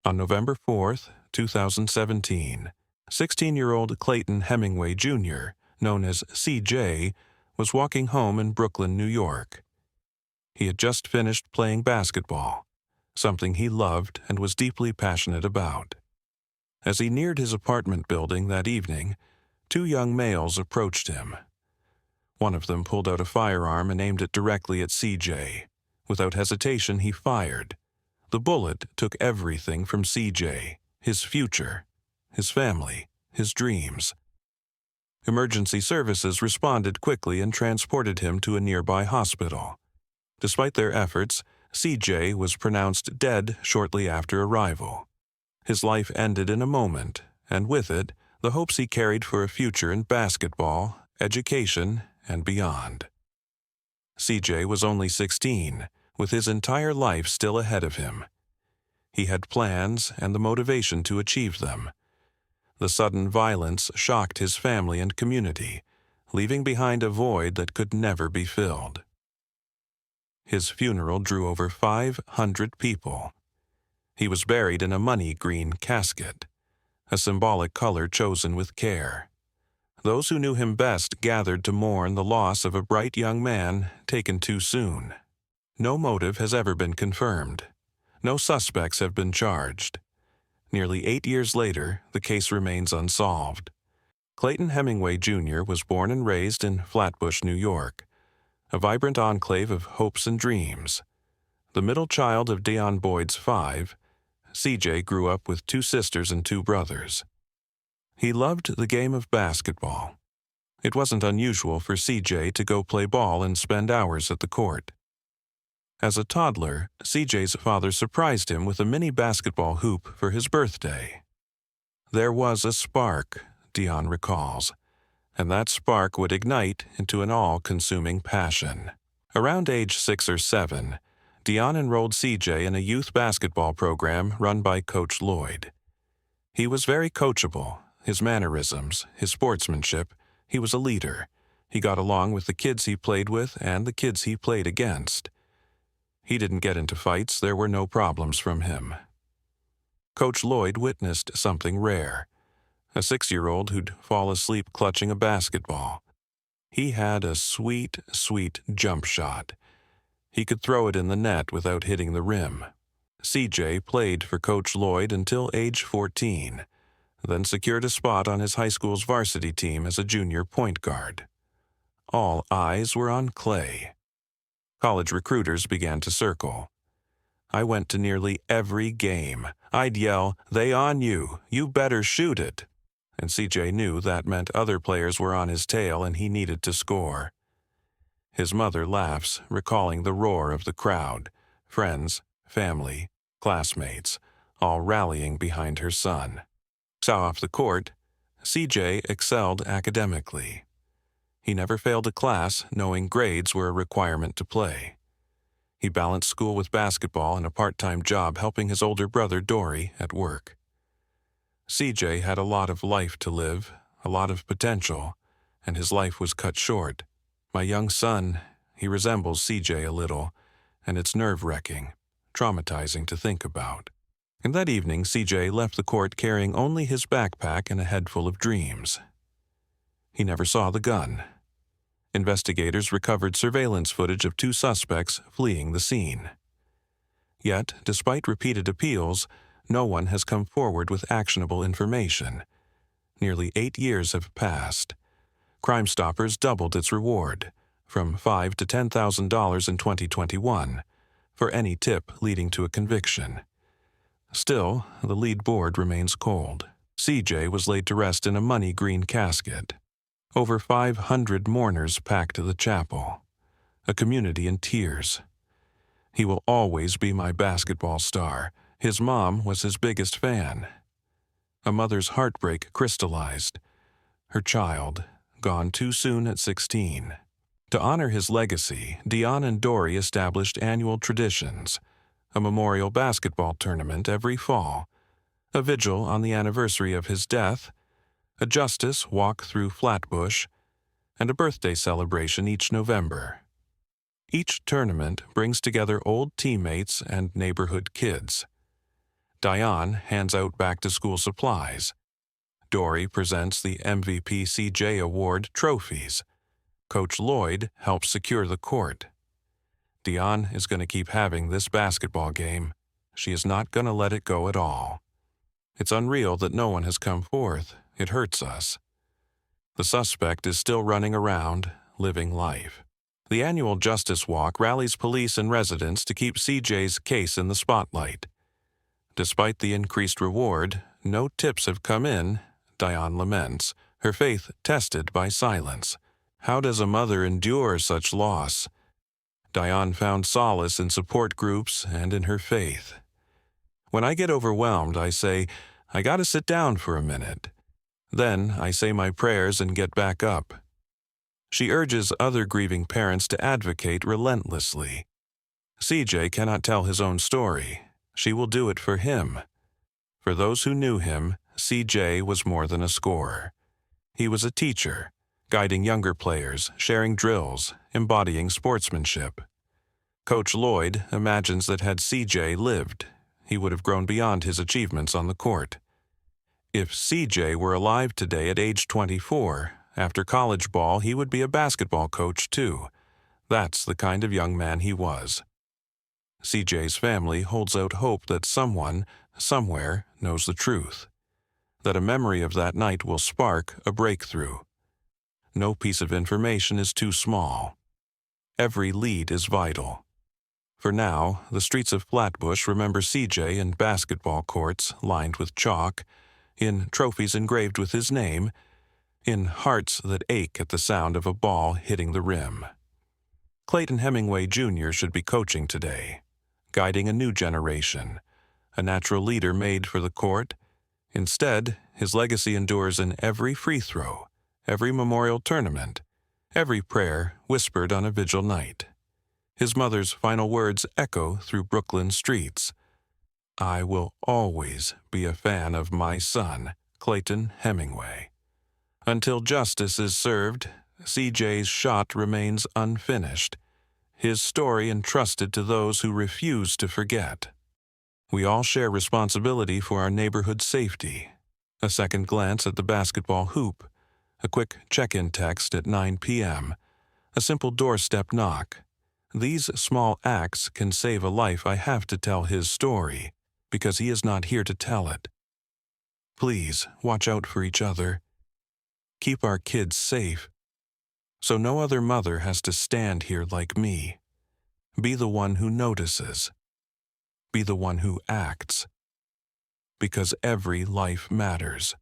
On November 4th, 2017, 16-year-old Clayton Hemingway Jr., known as CJ, was walking home in Brooklyn, New York. He had just finished playing basketball, something he loved and was deeply passionate about. As he neared his apartment building that evening, two young males approached him. One of them pulled out a firearm and aimed it directly at CJ. Without hesitation, he fired. The bullet took everything from CJ, his future, his family, his dreams. Emergency services responded quickly and transported him to a nearby hospital. Despite their efforts, CJ was pronounced dead shortly after arrival. His life ended in a moment, and with it, the hopes he carried for a future in basketball, education, and beyond. CJ was only 16, with his entire life still ahead of him. He had plans and the motivation to achieve them. The sudden violence shocked his family and community, leaving behind a void that could never be filled. His funeral drew over 500 people. He was buried in a money green casket, a symbolic color chosen with care. Those who knew him best gathered to mourn the loss of a bright young man taken too soon. No motive has ever been confirmed. No suspects have been charged. Nearly 8 years later, the case remains unsolved. Clayton Hemingway Jr. was born and raised in Flatbush, New York, a vibrant enclave of hopes and dreams. The middle child of Deion Boyd's 5, CJ grew up with 2 sisters and 2 brothers. He loved the game of basketball. It wasn't unusual for CJ to go play ball and spend hours at the court. As a toddler, CJ's father surprised him with a mini basketball hoop for his birthday. There was a spark, Deion recalls, and that spark would ignite into an all-consuming passion. Around age 6 or 7, Deion enrolled CJ in a youth basketball program run by Coach Lloyd. He was very coachable, his mannerisms, his sportsmanship. He was a leader. He got along with the kids he played with and the kids he played against. He didn't get into fights. There were no problems from him. Coach Lloyd witnessed something rare, a 6-year-old who'd fall asleep clutching a basketball. He had a sweet, sweet jump shot. He could throw it in the net without hitting the rim. CJ played for Coach Lloyd until age 14, then secured a spot on his high school's varsity team as a junior point guard. All eyes were on Clay. College recruiters began to circle. I went to nearly every game. I'd yell, "They on you. You better shoot it." And CJ knew that meant other players were on his tail and he needed to score. His mother laughs, recalling the roar of the crowd, friends, family, classmates, all rallying behind her son. So off the court, CJ excelled academically. He never failed a class, knowing grades were a requirement to play. He balanced school with basketball and a part-time job helping his older brother Dory at work. CJ had a lot of life to live, a lot of potential, and his life was cut short. My young son, he resembles CJ a little, and it's nerve-wracking, traumatizing to think about. And that evening, CJ left the court carrying only his backpack and a head full of dreams. He never saw the gun. Investigators recovered surveillance footage of 2 suspects fleeing the scene. Yet, despite repeated appeals, no one has come forward with actionable information. Nearly 8 years have passed. Crime Stoppers doubled its reward, from $5,000 to $10,000 in 2021, for any tip leading to a conviction. Still, the lead board remains cold. CJ was laid to rest in a money green casket. Over 500 mourners packed the chapel, a community in tears. He will always be my basketball star. His mom was his biggest fan. A mother's heartbreak crystallized. Her child, gone too soon at 16. To honor his legacy, Deion and Dory established annual traditions, a memorial basketball tournament every fall, a vigil on the anniversary of his death, a justice walk through Flatbush, and a birthday celebration each November. Each tournament brings together old teammates and neighborhood kids. Diane hands out back-to-school supplies. Dory presents the MVP CJ Award trophies. Coach Lloyd helps secure the court. Dion is going to keep having this basketball game. She is not going to let it go at all. It's unreal that no one has come forth. It hurts us. The suspect is still running around, living life. The annual Justice Walk rallies police and residents to keep CJ's case in the spotlight. Despite the increased reward, no tips have come in, Diane laments, her faith tested by silence. How does a mother endure such loss? Diane found solace in support groups and in her faith. When I get overwhelmed, I say, I gotta sit down for a minute. Then I say my prayers and get back up. She urges other grieving parents to advocate relentlessly. CJ cannot tell his own story. She will do it for him. For those who knew him, CJ was more than a scorer. He was a teacher, guiding younger players, sharing drills, embodying sportsmanship. Coach Lloyd imagines that had CJ lived, he would have grown beyond his achievements on the court. If CJ were alive today at age 24, after college ball he would be a basketball coach too. That's the kind of young man he was. CJ's family holds out hope that someone, somewhere, knows the truth. That a memory of that night will spark a breakthrough. No piece of information is too small. Every lead is vital. For now, the streets of Flatbush remember CJ in basketball courts lined with chalk, in trophies engraved with his name, in hearts that ache at the sound of a ball hitting the rim. Clayton Hemingway Jr. should be coaching today, guiding a new generation, a natural leader made for the court. Instead, his legacy endures in every free throw, every memorial tournament, every prayer whispered on a vigil night. His mother's final words echo through Brooklyn streets. I will always be a fan of my son, Clayton Hemingway. Until justice is served, CJ's shot remains unfinished, his story entrusted to those who refuse to forget. We all share responsibility for our neighborhood's safety. A second glance at the basketball hoop, a quick check-in text at 9 p.m., a simple doorstep knock. These small acts can save a life. I have to tell his story, because he is not here to tell it. Please watch out for each other. Keep our kids safe, so no other mother has to stand here like me. Be the one who notices. Be the one who acts. Because every life matters.